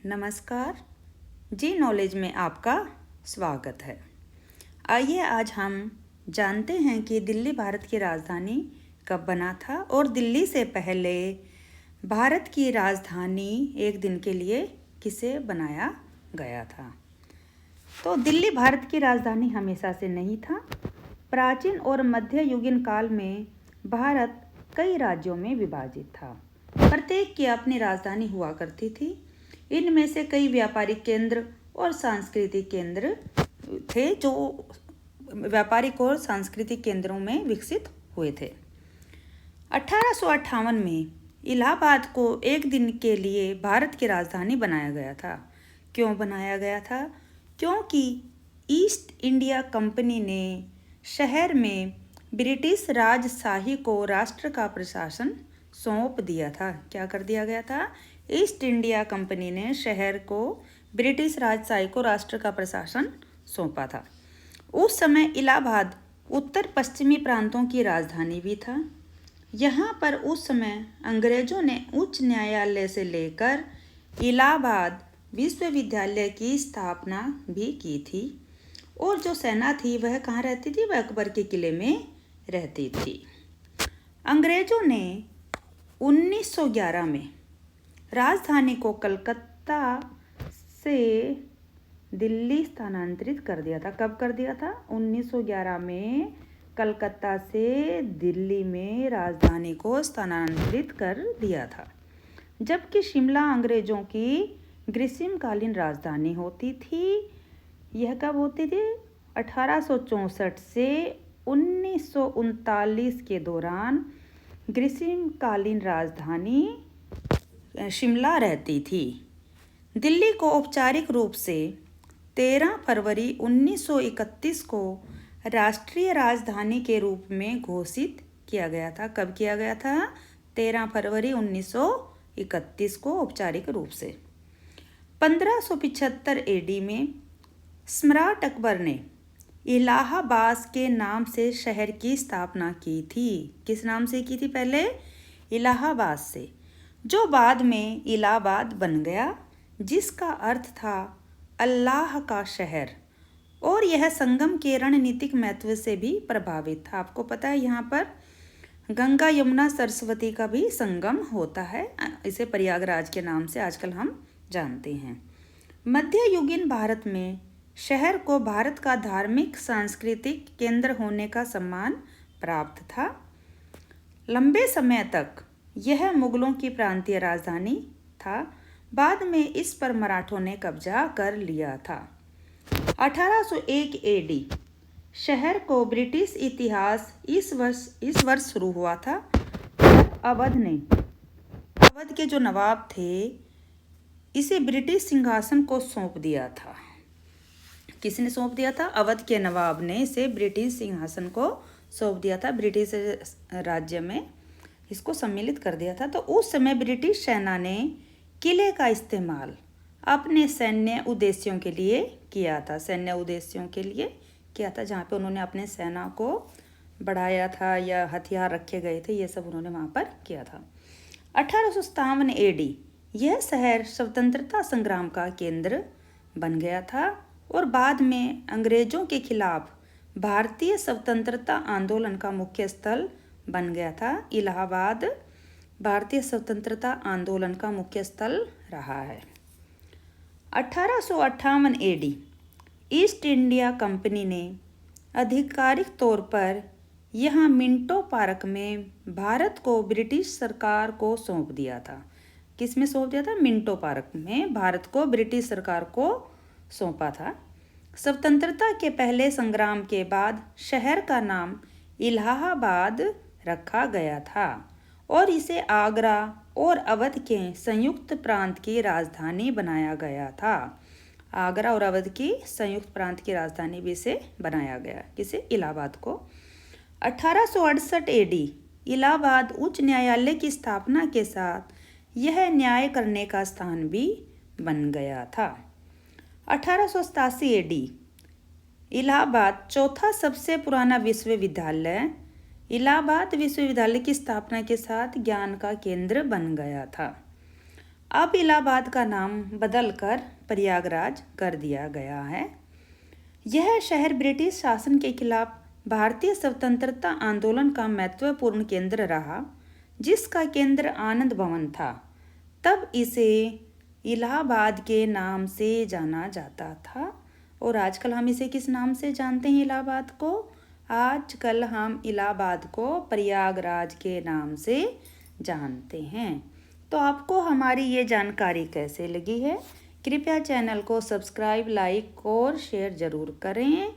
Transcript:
नमस्कार जी। नॉलेज में आपका स्वागत है। आइए आज हम जानते हैं कि दिल्ली भारत की राजधानी कब बना था और दिल्ली से पहले भारत की राजधानी एक दिन के लिए किसे बनाया गया था। तो दिल्ली भारत की राजधानी हमेशा से नहीं था। प्राचीन और मध्ययुगीन काल में भारत कई राज्यों में विभाजित था। प्रत्येक की अपनी राजधानी हुआ करती थी। इनमें से कई व्यापारिक केंद्र और सांस्कृतिक केंद्र थे जो व्यापारिक और सांस्कृतिक केंद्रों में विकसित हुए थे। 1858 में इलाहाबाद को एक दिन के लिए भारत की राजधानी बनाया गया था। क्यों बनाया गया था? क्योंकि ईस्ट इंडिया कंपनी ने शहर में ब्रिटिश राजशाही को राष्ट्र का प्रशासन सौंप दिया था। क्या कर दिया गया था? ईस्ट इंडिया कंपनी ने शहर को ब्रिटिश राजशाही को राष्ट्र का प्रशासन सौंपा था। उस समय इलाहाबाद उत्तर पश्चिमी प्रांतों की राजधानी भी था। यहाँ पर उस समय अंग्रेजों ने उच्च न्यायालय से लेकर इलाहाबाद विश्वविद्यालय की स्थापना भी की थी। और जो सेना थी वह कहाँ रहती थी? वह अकबर के किले में रहती थी। अंग्रेजों ने 1911 में राजधानी को कलकत्ता से दिल्ली स्थानांतरित कर दिया था। कब कर दिया था? 1911 में कलकत्ता से दिल्ली में राजधानी को स्थानांतरित कर दिया था। जबकि शिमला अंग्रेजों की ग्रीष्मकालीन राजधानी होती थी। यह कब होती थी? 1864 से 1939 के दौरान ग्रीष्मकालीन राजधानी शिमला रहती थी। दिल्ली को औपचारिक रूप से 13 फरवरी 1931 को राष्ट्रीय राजधानी के रूप में घोषित किया गया था। कब किया गया था? 13 फरवरी 1931 को औपचारिक रूप से। 1575 एडी में सम्राट अकबर ने इलाहाबाद के नाम से शहर की स्थापना की थी। किस नाम से की थी? पहले इलाहाबाद से, जो बाद में इलाहाबाद बन गया, जिसका अर्थ था अल्लाह का शहर। और यह संगम के रणनीतिक महत्व से भी प्रभावित था। आपको पता है यहाँ पर गंगा यमुना सरस्वती का भी संगम होता है। इसे प्रयागराज के नाम से आजकल हम जानते हैं। मध्ययुगीन भारत में शहर को भारत का धार्मिक सांस्कृतिक केंद्र होने का सम्मान प्राप्त था। लंबे समय तक यह मुगलों की प्रांतीय राजधानी था। बाद में इस पर मराठों ने कब्जा कर लिया था। 1801 एडी शहर को ब्रिटिश इतिहास इस वर्ष शुरू हुआ था। अवध के जो नवाब थे इसे ब्रिटिश सिंहासन को सौंप दिया था। किसने सौंप दिया था? अवध के नवाब ने इसे ब्रिटिश सिंहासन को सौंप दिया था। ब्रिटिश राज्य में इसको सम्मिलित कर दिया था। तो उस समय ब्रिटिश सेना ने किले का इस्तेमाल अपने सैन्य उद्देश्यों के लिए किया था। जहाँ पे उन्होंने अपने सेना को बढ़ाया था या हथियार रखे गए थे, ये सब उन्होंने वहाँ पर किया था। 1857 एडी यह शहर स्वतंत्रता संग्राम का केंद्र बन गया था और बाद में अंग्रेजों के खिलाफ भारतीय स्वतंत्रता आंदोलन का मुख्य स्थल बन गया था। इलाहाबाद भारतीय स्वतंत्रता आंदोलन का मुख्य स्थल रहा है। 1858 एडी ईस्ट इंडिया कंपनी ने आधिकारिक तौर पर यहाँ मिंटो पार्क में भारत को ब्रिटिश सरकार को सौंप दिया था। किस में सौंप दिया था? मिंटो पार्क में भारत को ब्रिटिश सरकार को सौंपा था। स्वतंत्रता के पहले संग्राम के बाद शहर का नाम इलाहाबाद रखा गया था और इसे आगरा और अवध के संयुक्त प्रांत की राजधानी बनाया गया था। आगरा और अवध की संयुक्त प्रांत की राजधानी भी इसे बनाया गया। किसे? इलाहाबाद को। 1868 एडी इलाहाबाद उच्च न्यायालय की स्थापना के साथ यह न्याय करने का स्थान भी बन गया था। 1887 एडी इलाहाबाद चौथा सबसे पुराना विश्वविद्यालय इलाहाबाद विश्वविद्यालय की स्थापना के साथ ज्ञान का केंद्र बन गया था। अब इलाहाबाद का नाम बदलकर प्रयागराज कर दिया गया है। यह शहर ब्रिटिश शासन के खिलाफ भारतीय स्वतंत्रता आंदोलन का महत्वपूर्ण केंद्र रहा, जिसका केंद्र आनंद भवन था। तब इसे इलाहाबाद के नाम से जाना जाता था। और आजकल हम इसे किस नाम से जानते हैं इलाहाबाद को? आजकल हम इलाहाबाद को प्रयागराज के नाम से जानते हैं। तो आपको हमारी ये जानकारी कैसे लगी है? कृपया चैनल को सब्सक्राइब, लाइक और शेयर ज़रूर करें।